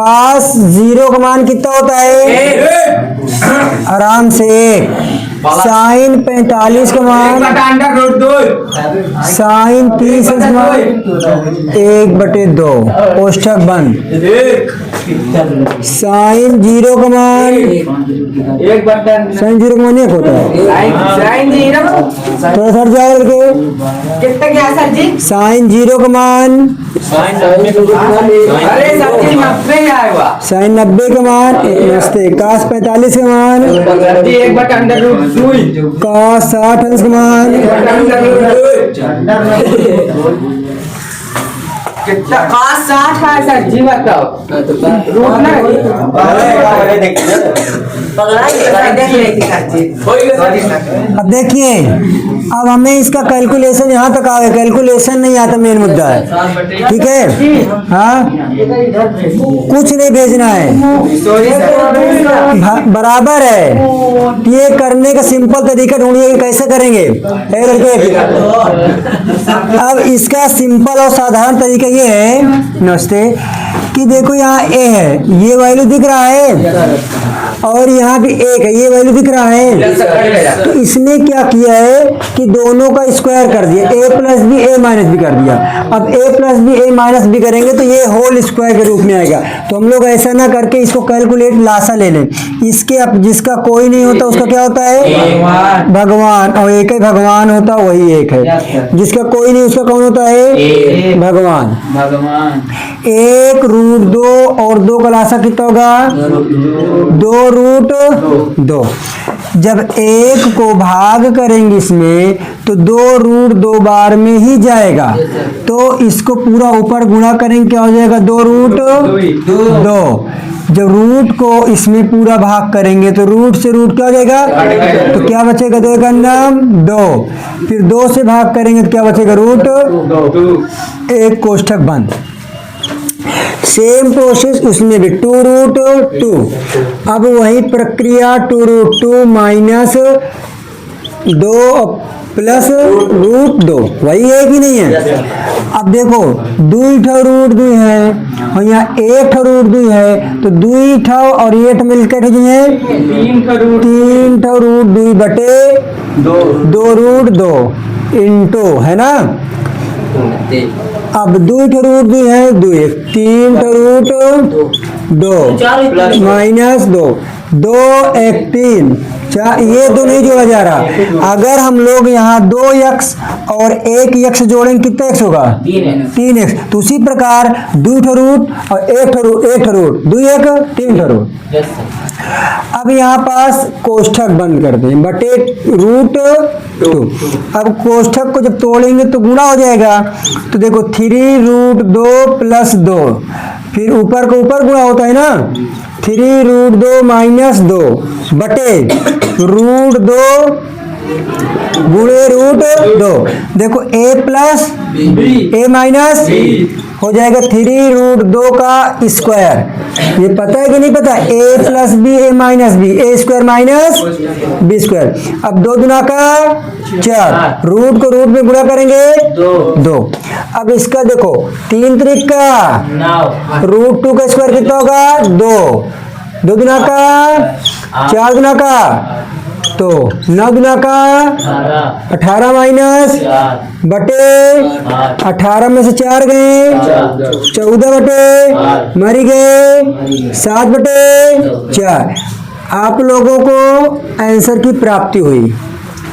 cos 0 का मान कितना होता है? आराम से 1। साइन 45 का मान, साइन 30 का मान 1/2, कोष्ठक बंद। साइन 0 का मान, साइन 0 का मान 1 होता है। थोड़ा सा जाओ करके, कितना क्या सर जी? साइन 0 का मान, अरे सर जी 90 आएगा। साइन 90 का मान, नमस्ते, cos 45 का मान, cos 60 अंश का मान, कितना? 60 का है सर जी, बताओ। रूट ना अब देखिए, अब हमें इसका कैलकुलेशन यहाँ तक आ गया, कैलकुलेशन नहीं आता, मेन मुद्दा है। ठीक है, हाँ, कुछ नहीं भेजना है, बराबर है। ये करने का सिंपल तरीका ढूंढिए, कैसे करेंगे। अब इसका सिंपल और साधारण तरीका ये है, नमस्ते, कि देखो यहाँ ए है, ये वैल्यू दिख रहा है, और यहाँ भी 1 है, ये वैल्यू दिख रहा है। तो इसने क्या किया है कि दोनों का स्क्वायर कर दिया, a plus B a minus B कर दिया। अब a plus B a minus B करेंगे तो ये होल स्क्वायर के रूप में आएगा। तो हम लोग ऐसा ना करके इसको कैलकुलेट लासा ले लें। इसके अब जिसका कोई नहीं होता उसका क्या होता है? भगवान। और एक ही भगवान होता, वही एक है। जिसका कोई नहीं उसका कौन होता है? भगवान। 1 रूट 2 और 2 का लासा कितना होगा? 2 रूट 2। जब 1 को भाग करेंगे इसमें तो 2 रूट 2 बार में ही जाएगा। तो इसको पूरा ऊपर गुणा करेंगे, क्या हो जाएगा? 2 रूट 2। जब रूट को इसमें पूरा भाग करेंगे तो रूट से रूट क्या हो जाएगा? तो क्या बचेगा? 2 का नाम 2। फिर 2 से भाग करेंगे तो क्या बचेगा? रूट 1, कोष्ठक बंद। सेम प्रोसेस उसमें भी 2 रूट 2। अब वही प्रक्रिया 2 रूट 2 माइनस 2 प्लस रूट 2, वही है कि नहीं है? अब देखो 2 रूट 2 है और यहाँ 1 रूट 2 है, तो 2 और 8 मिलकर हो जाए 3 रूट 2 बटे 2 रूट 2 इंटू, है ना। अब 2 रूट 2 है, 2 3 रूट 2 माइनस 2 1 3 4, ये 2 नहीं जोड़ा जा रहा। अगर हम लोग यहाँ 2x और 1x जोड़ेंगे कितना x होगा? 3x। तो उसी प्रकार 2 रूट और 1 रूट 2 1 3 रूट। अब यहाँ पास कोष्ठक बंद कर दें, बटे रूट 2। अब कोष्ठक को जब तोड़ेंगे तो गुणा हो जाएगा। तो देखो 3 रूट 2 प्लस 2, फिर ऊपर को ऊपर गुणा होता है ना, 3 रूट 2 माइनस 2 बटे रूट 2 गुणे रूट 2। देखो a प्लस a माइनस हो जाएगा 3 रूट 2 का स्क्वायर। ये पता है कि नहीं पता? a plus B a minus B, a square minus B square. अब 2 गुना का 4, रूट को रूट में गुणा करेंगे 2। अब इसका देखो 3 त्रिक का रूट 2 का स्क्वायर कितना होगा? 2 गुना का 4 गुना का, तो 9 गुना का 18 माइनस बटे 18 में से 4 गए 14 बटे मरी गए 7 बटे 4। आप लोगों को आंसर की प्राप्ति हुई।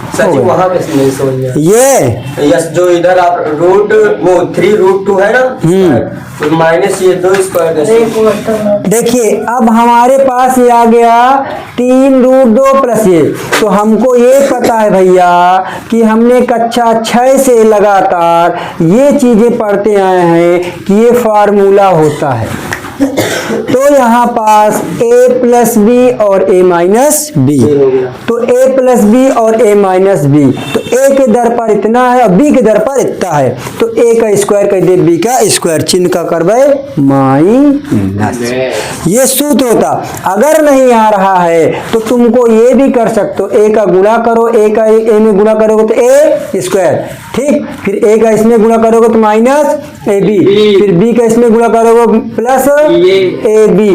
सचिव वहाँ कैसे नहीं समझ में? ये यस, जो इधर आप रूट वो 3 रूट 2 है ना, तो माइनस ये 2 स्क्वायर। देखिए अब हमारे पास ये आ गया 3 रूट 2 प्लस ये। तो हमको ये पता है भैया कि हमने कक्षा 6 से लगातार ये चीजें पढ़ते आए हैं कि ये फार्मूला होता है। तो यहाँ पास a प्लस बी और a माइनस बी, तो a प्लस बी और a माइनस बी, तो a के दर पर इतना है और b के दर पर इतना है। तो a का स्क्वायर कर दे b का स्क्वायर, चिन्ह का करवे माइनस। ये सूत्र होता। अगर नहीं आ रहा है तो तुमको ये भी कर सकते हो, a का गुणा करो, a का a में गुणा करोगे तो a स्क्वायर, ठीक, फिर a का इसमें गुणा करोगे तो माइनस ab, फिर b का इसमें गुणा करोगे प्लस ए बी,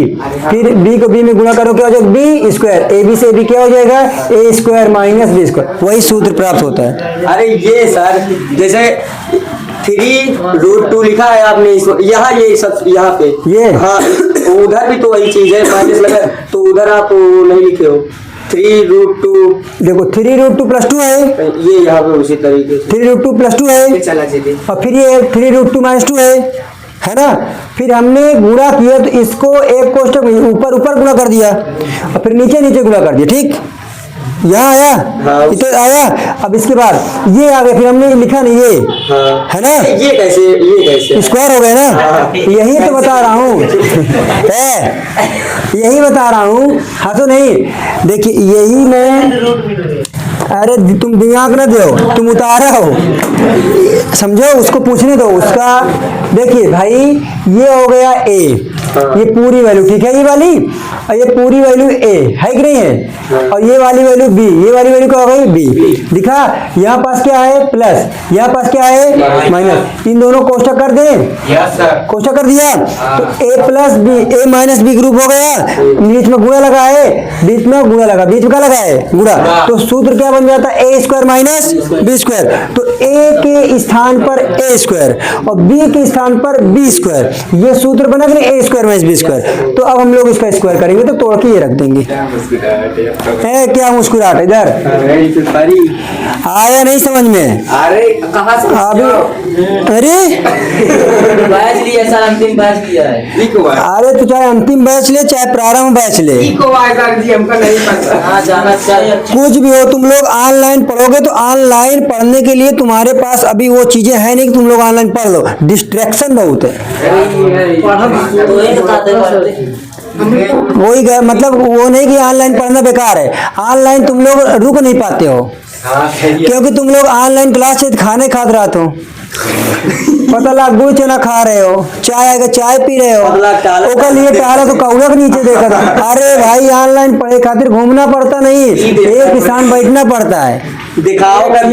फिर बी को बी में गुणा करो क्या हो जाएगा बी स्क्वायर, ए बी से ए बी क्या हो जाएगा ए स्क्वायर माइनस बी स्क्वायर, वही सूत्र प्राप्त होता है। अरे ये सर जैसे 3√2 लिखा है आपने यहाँ ये सब यहाँ पे ये हाँ उधर भी तो वही चीज है माइनस लगा तो उधर आप नहीं लिखे हो 3√2 देखो 3√2 + 2 है, ये यहाँ पे उसी तरीके से 3√2 + 2 है चला चलिए और फिर ये 3√2 - 2 है ना। फिर हमने गुणा किया तो इसको एक कोष्टक में ऊपर ऊपर गुणा कर दिया और फिर नीचे नीचे गुणा कर दिया, ठीक यहाँ आया हाँ, तो आया। अब इसके बाद ये आ गया, फिर हमने लिखा नहीं ये हाँ। है ना, ये कैसे स्क्वायर हो गया ना, हाँ। यही तो बता रहा हूँ है, यही बता रहा हूँ, हाँ तो नहीं देखिए यही मैं, अरे तुम दिमाग न दो, तुम उतारे हो, समझो उसको पूछने दो उसका। देखिए भाई ये हो गया ए, ये पूरी वैल्यू ठीक है ये वाली, और ये पूरी वैल्यू ए है कि नहीं है, और ये वाली वैल्यू बी, ये वाली वैल्यू क्या हो गई बी, दिखा यहाँ पास क्या है प्लस, यहाँ पास क्या है माइनस, इन दोनों कोष्टक कर दें, कोष्टक कर दिया तो a + b a - b group हो गया, बीच में गुणा लगा है, बीच में गुणा लगा, बीच में क्या लगा है गुणा, तो सूत्र क्या बन जाता है a² - b², तो a के स्थान पर a² और b के स्थान पर b², ये सूत्र बना कि नहीं a² - b²। तो अब हम लोग इसका स्क्वायर करेंगे तो तोड़ के ये रख देंगे। है क्या मुस्कुराहट इधर आया नहीं समझ में? अरे कहाँ से अभी अरे बैच लिया सर, अंतिम बैच लिया है। अरे तो चाहे अंतिम बैच ले चाहे प्रारंभ बैच ले, हमको नहीं पता। हाँ जाना चाहिए। कुछ भी हो, तुम लोग ऑनलाइन पढ़ोगे तो ऑनलाइन पढ़ने के लिए तुम्हारे पास अभी वो चीजें है नहीं कि तुम लोग ऑनलाइन पढ़ लो, डिस्ट्रैक्शन बहुत है। वही मतलब वो नहीं कि ऑनलाइन पढ़ना बेकार है, ऑनलाइन तुम लोग रुक नहीं पाते हो क्योंकि तुम लोग ऑनलाइन क्लास से खाने खाते रहते हो, पता लगा गुड़ चना खा रहे हो, चाय आएगा चाय पी रहे हो, ओकर लिए टहला तो कौड़ा के नीचे देखा था। अरे भाई ऑनलाइन पढ़े खातिर घूमना पड़ता नहीं, एक किसान बैठना पड़ता है, दिखाओ कर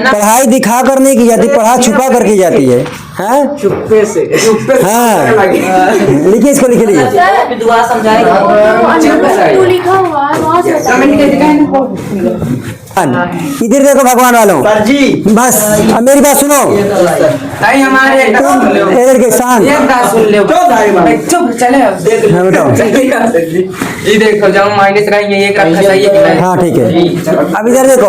पढ़ाई दिखा कर नहीं की जाती, पढ़ा छुपा कर की जाती है। हाँ चुप्पे से हाँ लिखिए इसको, लिखिए लिखिए दुआ समझाएगा। तू लिखा हुआ है वहाँ से इधर देखो भगवान वालों, सर जी बस अब मेरी बात सुनो, नहीं हमारे इधर के शांत सुन ले चुप चले हाँ, बताओ ये देखो जब माइनस रहेंगे एक रखा चाहिए। हाँ ठीक है, अब इधर देखो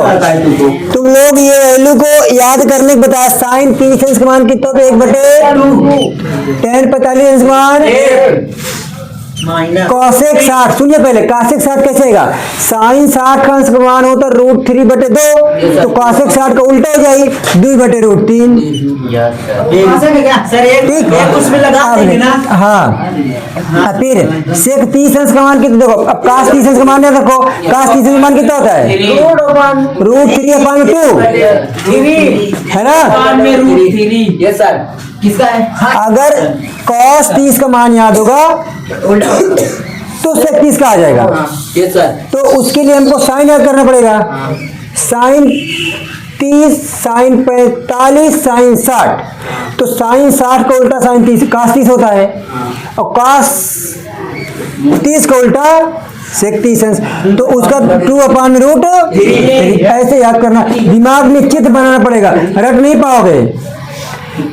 तुम लोग ये वैल्यू को याद करने को बताया, साइन 30 अंश का मान कितना होता है 1/tan 45 अंश का मान कॉसेक 60, सुनिए पहले कॉसेक 60 कैसे आएगा, साइन 60 का अंश का मान होता है √3/2, तो कॉसेक 60 का उल्टा हो जाएगी 2/√3। ठीक उसमें लगा देंगे ना। हाँ फिर सेक 30 अंश का मान कितना, देखो अब काश 30 अंश का मान याद रखो, काश 30 अंश का मान कितना होता है √3/2 है ना। यस सर किसका है? अगर cos 30 का मान याद होगा तो sec 30 का आ जाएगा, यस सर। तो उसके लिए हमको साइन याद करना पड़ेगा, साइन 30 साइन 45 साइन 60, तो साइन 60 का उल्टा साइन 30 cos 30 होता है और cos 30 का उल्टा sec 30 अंश, तो उसका 2/√3 ऐसे याद करना, दिमाग में चित्र बनाना पड़ेगा, रट नहीं पाओगे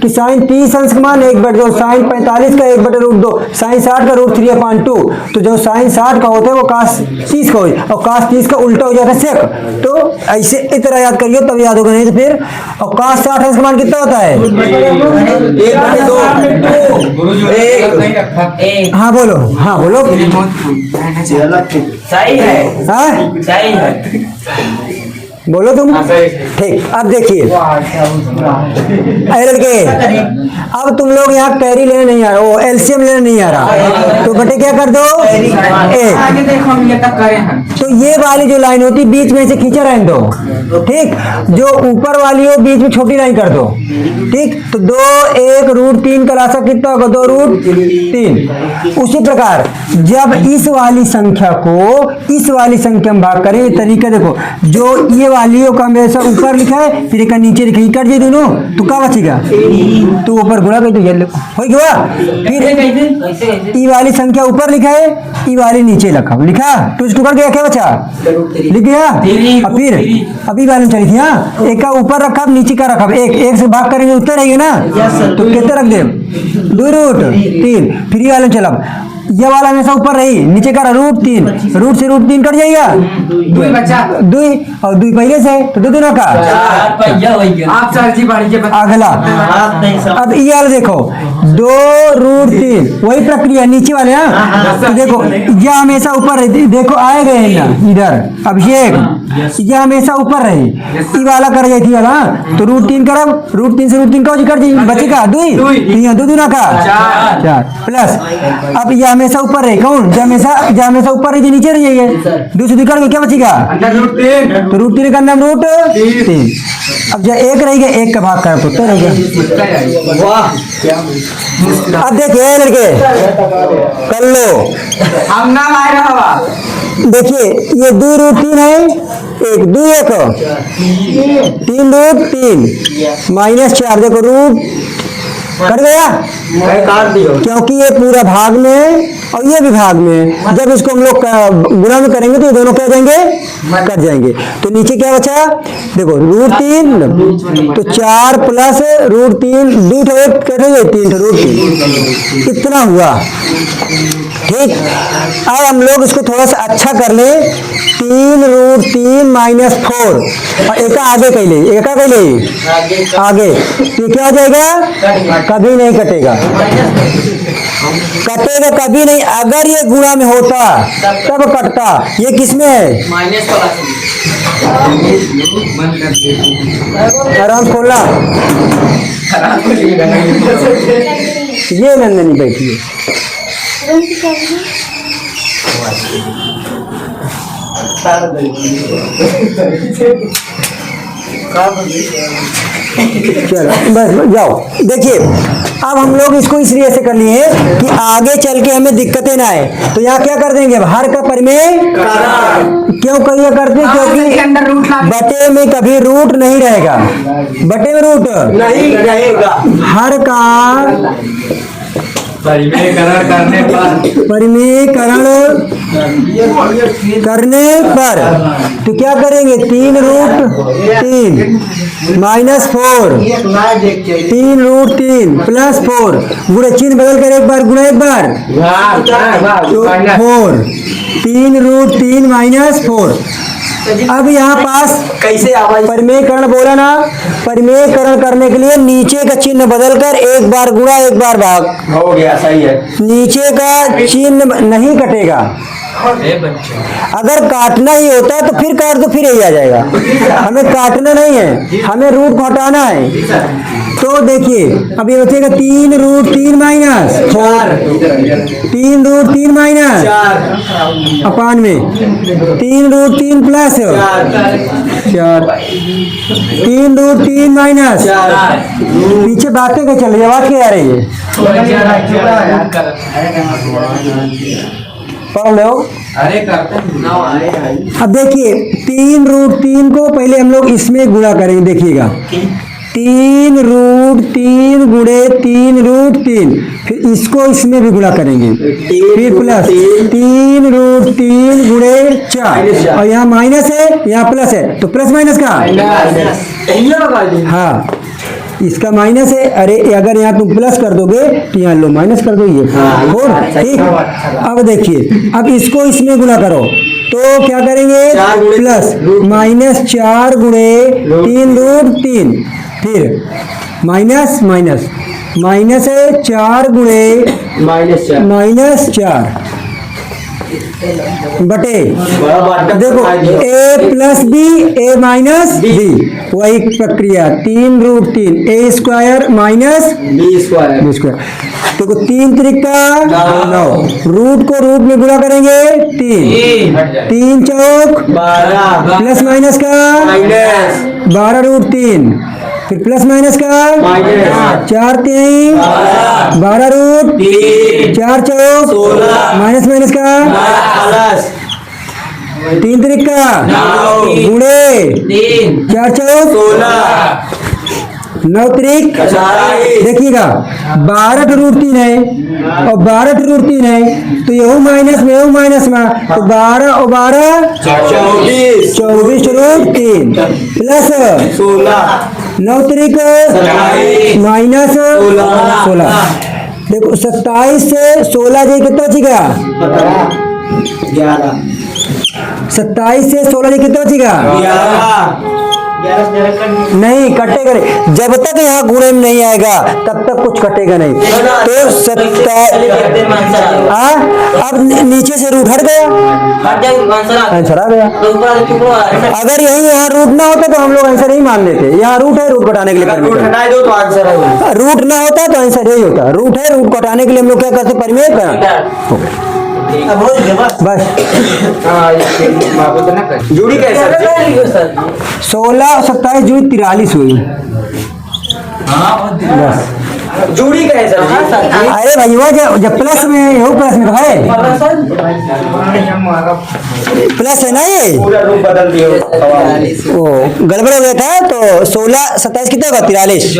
कि साइन 30 अंश का मान 1/2, साइन 45 का 1/√2, साइन 60 का √3/2, तो जो साइन 60 का होता है वो cos 30 का हो जाए और cos 30 का उल्टा हो जाता है सेक, तो ऐसे इस तरह याद करिए तब याद होगा, नहीं तो फिर। और cos 60 अंश का मान कितना होता है 1/2। हाँ बोलो, हाँ बोलो, सही है, हाँ सही है, बोलो तुम। ठीक, अब देखिए लड़के, अब तुम लोग यहाँ कैरी लेने नहीं आ रहा, वो एलसीएम लेने नहीं आ रहा, तो बटे क्या कर दो आगे देखो हम ये तक करे हैं। तो ये वाली जो लाइन होती बीच में से खींचा रहने दो, ठीक, जो ऊपर वाली हो बीच में छोटी लाइन कर दो, ठीक, तो 2 1√3 का राशा कितना होगा 2√3। उसी प्रकार जब इस वाली संख्या को इस वाली संख्या में भाग करें, ये तरीका देखो, जो ये वालियों का हमेशा ऊपर लिखा है, फिर एक नीचे लिखा है, कट जाए दोनों तो क्या बचेगा, तो ऊपर गुणा कर दो, ये हो गया। फिर ई वाली संख्या ऊपर लिखा है, ई वाली नीचे लिखा, तो टू कर गया, क्या बचा, लिख गया। अब फिर अभी वाले चली थी, हाँ, एक का ऊपर रखा, नीचे का रखा, एक से भाग करेंगे उत्तर रहेगा ना, तो कितने रख दे, 2√3। फिर ये वाले चला, ये वाला हमेशा ऊपर रही, नीचे का √3, रूट से √3 कट जाएगा, 2 बचा, 2 और 2 पहले से, तो 2 दूना का आप सर जी पढ़िए अगला। अब ये वाला देखो, 2√3 वही प्रक्रिया नीचे वाले, हाँ, तो देखो यह हमेशा ऊपर रहती, देखो आए गए ना इधर, अभिषेक यह हमेशा ऊपर रही, ई वाला कर गई थी वाला, तो √3 करब, √3 से √3 का कर दी, बचेगा 2, यहाँ 2 दूना का 4 प्लस। अब यह हमेशा ऊपर रहे, कौन जो हमेशा ऊपर रही, नीचे रही है, 2 से 2 कर क्या बचेगा, तो √3 का नाम √3। अब जब एक रहेगा, एक का भाग कर तो रहेगा। वाह, अब देखिए लड़के कर लो, हम नाम आए रहा, देखिए ये 2√3 है, एक 2 1 3√3 -4, देखो रूट कट गया, काट दियो। क्योंकि ये पूरा भाग में और ये भी भाग में, जब इसको हम लोग गुणा में करेंगे तो ये दोनों क्या जाएंगे, कट जाएंगे। तो नीचे क्या बचा, देखो √3, तो 4 प्लस √3, 2 कटेंगे, 3 √3, कितना हुआ, ठीक। अब हम लोग इसको थोड़ा सा अच्छा कर ले, 3√3 -4 और एक आगे कह ले, एक कह ले आगे, तो क्या हो जाएगा, कभी नहीं कटेगा, कटेगा कभी नहीं। अगर ये गुणा में होता तब कटता, ये किसमें है, आराम खोलना, ये नंदनी बैठी है, चलो बस जाओ। देखिए अब हम लोग इसको इसलिए ऐसे कर लिए कि आगे चल के हमें दिक्कतें ना आए, तो यहाँ क्या कर देंगे, हर का परिमेय क्यों करिए करते, क्योंकि बटे में कभी रूट नहीं रहेगा, बटे में रूट नहीं रहेगा, हर का परिमेयकरण करने पर तो क्या करेंगे, 3√3 -4, 3√3 +4, गुणे चिन्ह बदल कर एक बार गुणा, एक बार तो 4, 3√3 -4। अब यहाँ पास कैसे आवाज परिमेयकरण बोला ना, परिमेयकरण करने के लिए नीचे का चिन्ह बदलकर एक बार गुणा, एक बार भाग हो गया, सही है। नीचे का चिन्ह नहीं कटेगा, अगर काटना ही होता है तो फिर काट दो, फिर यही आ जाएगा, हमें काटना नहीं है, हमें रूट को हटाना है। तो देखिए अब ये बचेगा 3√3 -4, 3√3 - अपान में 3√3 +4, 3√3 - पीछे बातें क्या चल रही है, आवाज क्या आ रही है, पढ़ लो। अरे करते अब देखिए 3√3 को पहले हम लोग इसमें गुणा करेंगे, देखिएगा 3√3 गुणे 3√3, फिर इसको इसमें भी गुणा करेंगे, फिर प्लस 3√3 गुणे 4, और यहाँ माइनस है, यहाँ प्लस है, तो प्लस माइनस का, हाँ इसका माइनस है, अरे अगर यहाँ तुम प्लस कर दोगे तो यहाँ लो माइनस कर दो, ये और ठीक। अब देखिए अब इसको इसमें गुणा करो, तो क्या करेंगे, प्लस -4 गुणे 3√3, फिर माइनस माइनस है 4 गुणे -4 बटे, देखो a + b a - b, वही प्रक्रिया 3√3 a² - b², देखो 3 त्रिका 9, रूट को रूट में गुणा करेंगे 3 चौक 12, प्लस माइनस का 12√3, फिर प्लस माइनस का 4 3 12√3, 4 चौक माइनस का 3 त्रिका गुणे 4 चौक 9 त्रिक देखिएगा 12√3 है और 12√3 है तो यहू माइनस में यहू माइनस में तो 12 और 12 24√3 प्लस 9 त्रिक माइनस 16 देखो 27 से 16 जे कितना बचेगा 27 से 16 जे कितना बचेगा नहीं कटेगा नहीं जब तक यहाँ गुणे में नहीं आएगा तब तक कुछ कटेगा नहीं तो 27 अब नीचे से रूट हट गया आंसर आ गया अगर यही यहाँ रूट ना होता तो हम लोग आंसर नहीं मान लेते यहाँ रूट है रूट घटाने के लिए रूट ना होता तो आंसर यही होता रूट है रूट घटाने के लिए हम लोग क्या करते परिमेय बस जुड़ी कैसे 16 और 27 जुड़ी 43 हुई जुड़ी कैसे अरे भैया जब प्लस में है वो प्लस में तो है प्लस है ना ये पूरा रूप बदल दिए ओ गड़बड़ हो गया था तो 16 27 कितना होगा 43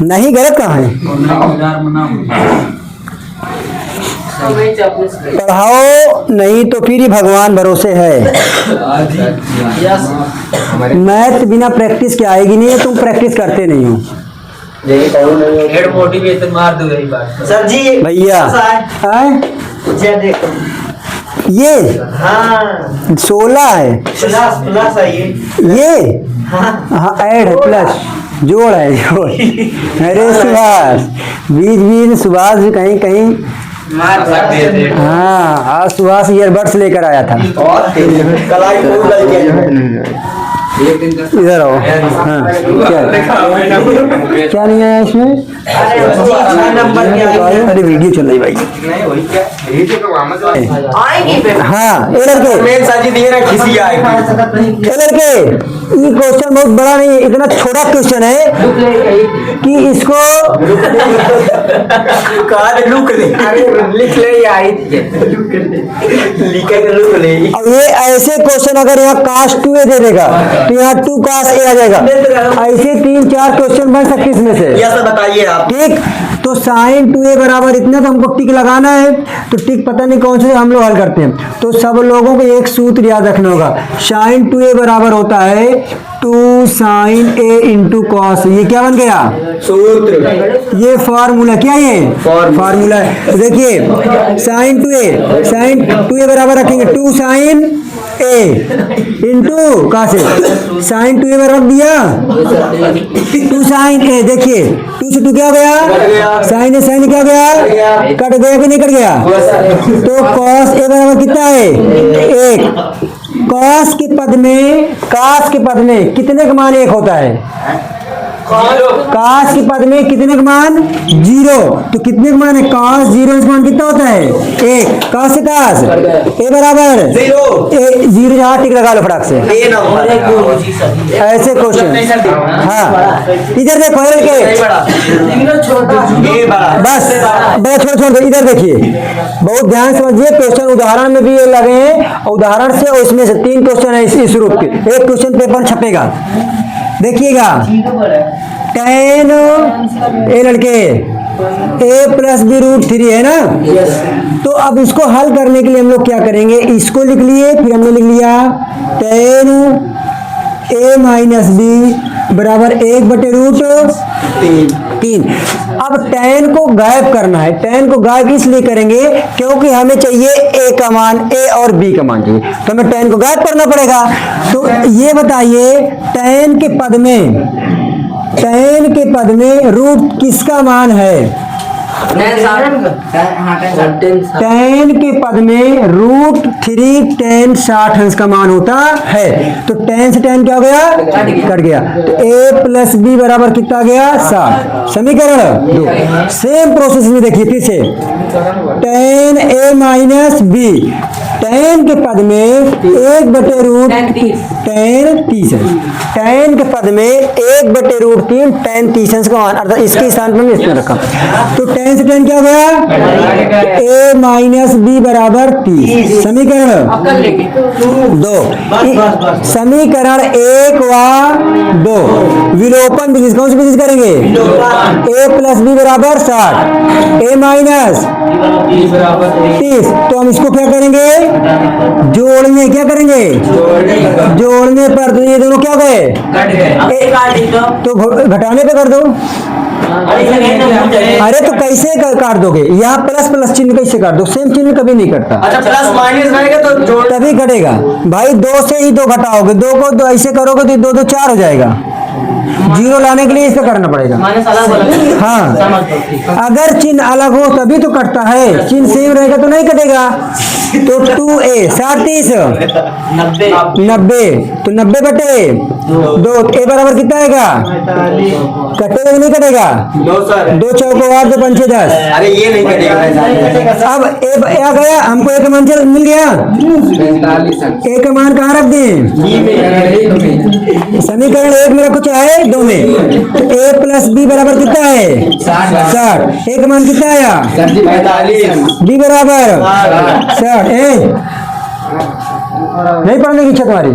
नहीं गलत कहाँ है पढ़ाओ नहीं तो फिर ही भगवान भरोसे है मैथ बिना प्रैक्टिस के आएगी नहीं है तुम प्रैक्टिस करते नहीं हो हेड मोटिवेशन मार दो यही बात सर जी भैया ये हाँ 16 है प्लस है ये हाँ ऐड है प्लस जोड़ है जोड़ अरे सुभाष बीच बीच सुभाष भी कहीं कहीं हाँ आज सुभाष ईयरबड्स लेकर आया था कलाई फूल इधर आओ हाँ क्या नहीं आया इसमें अरे वीडियो चल रही भाई हाँ ये लड़के ये क्वेश्चन बहुत बड़ा नहीं इतना छोटा क्वेश्चन है कि इसको लिख ले अब ये ऐसे क्वेश्चन अगर यहाँ कास्ट 2 दे देगा तो यहाँ 2 कास्ट A आ जाएगा ऐसे 3-4 क्वेश्चन बन सकते इसमें से बताइए आप ठीक तो साइन 2A बराबर इतना तो हमको टिक लगाना है तो टिक पता नहीं कौन से हम लोग हल करते हैं तो सब लोगों को एक सूत्र याद रखना होगा साइन 2A बराबर होता है 2 साइन A इंटू कॉस ये क्या बन गया सूत्र ये फॉर्मूला क्या ये फॉर्मूला है तो देखिए साइन 2A बराबर रखेंगे 2 साइन A इंटू कहाँ से साइन 2A बराबर दिया 2 साइन A देखिए 2 से 2 क्या हो गया साइन A क्या हो गया कट गया कि नहीं कट गया तो कॉस A बराबर कितना है 1 कॉस के पद में कितने का मान 1 होता है काश के पद में कितने का मान 0 तो कितने का मान है काश 0 का मान कितना होता है 1 काश से काश A बराबर 0 जहाँ टिक लगा लो फटाक से ऐसे क्वेश्चन हाँ इधर देखो बस बड़ा छोड़ दो इधर देखिए बहुत ध्यान से समझिए क्वेश्चन उदाहरण में भी ये लगे हैं उदाहरण से और इसमें से 3 क्वेश्चन है इस रूप के एक क्वेश्चन पेपर छपेगा देखिएगा tan ए लड़के A प्लस B रूट 3 है ना तो अब इसको हल करने के लिए हम लोग क्या करेंगे इसको लिख लिए फिर हमने लिख लिया tan A माइनस B बराबर 1/√3 अब tan को गायब करना है tan को गायब इसलिए करेंगे क्योंकि हमें चाहिए A का मान A और B का मान चाहिए तो हमें tan को गायब करना पड़ेगा तो ये बताइए tan के पद में रूट किसका मान है tan के पद में रूट 3 tan 60 अंश का मान होता है तो tan से tan क्या हो गया कट गया तो A प्लस B बराबर कितना गया 60 समीकरण 2 सेम प्रोसेस में देखिए फिर से tan A minus B tan के पद में 1/√3 tan 30 है। tan के पद में 1/√3 tan 30 का मान, अर्थात इसके स्थान पर इसमें रखा। तो tan से tan क्या हो गया? a माइनस बी बराबर 30। समीकरण 2। समीकरण 1 व 2 विलोपन विधि, कौन सी विधि करेंगे? a प्लस बी बराबर 60, a माइनस 30। तो हम इसको क्या करेंगे? जोड़ने, क्या करेंगे? जोड़ने पर तो ये दोनों क्या गए? तो घटाने पे कर दो। अरे तो कैसे काट दोगे? यहाँ प्लस प्लस चिन्ह कैसे काट दो? सेम चिन्ह कभी नहीं करता। अच्छा प्लस माइनस रहेगा तो जोड़ तभी कटेगा भाई। 2 से ही 2 घटाओगे, 2 को 2 ऐसे करोगे तो 2 2 4 हो जाएगा। 0 लाने के लिए इसका करना पड़ेगा। हाँ, अगर चिन्ह अलग हो तभी तो कटता है, चिन्ह सेम रहेगा तो नहीं कटेगा। तो 2a 60 90, तो 90/2 a बराबर कितना आएगा? कटेगा कि नहीं कटेगा? 2 चौको 8, 2 पंचे 10। अरे ये नहीं कटेगा। अब a आ गया, हमको a का मान मिल गया। a का मान कहाँ रख दें? समीकरण 1 में रखो चाहे 2 में। तो a प्लस बी बराबर कितना है? 60। a का मान कितना आया? 45। b बराबर 60। नहीं पढ़ने की इच्छा तुम्हारी?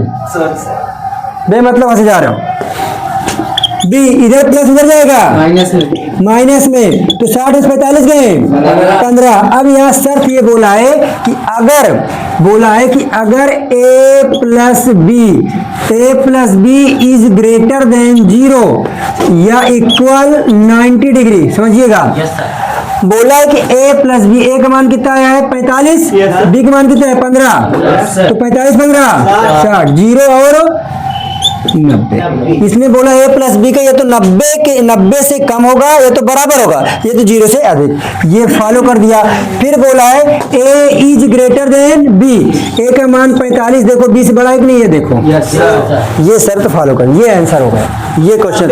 बे मतलब वहां से जा रहा हूं। बी इधर प्लस उधर जाएगा माइनस में, तो 60 में 45 गए 15। अब यहाँ शर्त ये बोला है कि अगर a plus B is greater than 0 या इक्वल 90 डिग्री, समझिएगा। बोला है कि a प्लस बी, a का मान कितना आया है? 45, b का मान कितना है? 15। तो 45 15 60, 0 और 90। इसने बोला a प्लस बी का ये तो 90 से कम होगा, ये तो बराबर होगा, ये तो 0 से अधिक। ये फॉलो कर दिया। फिर बोला है a is greater then b, a का मान 45, देखो b से बड़ा है कि नहीं, ये देखो। ये शर्त फॉलो कर, ये आंसर होगा ये क्वेश्चन।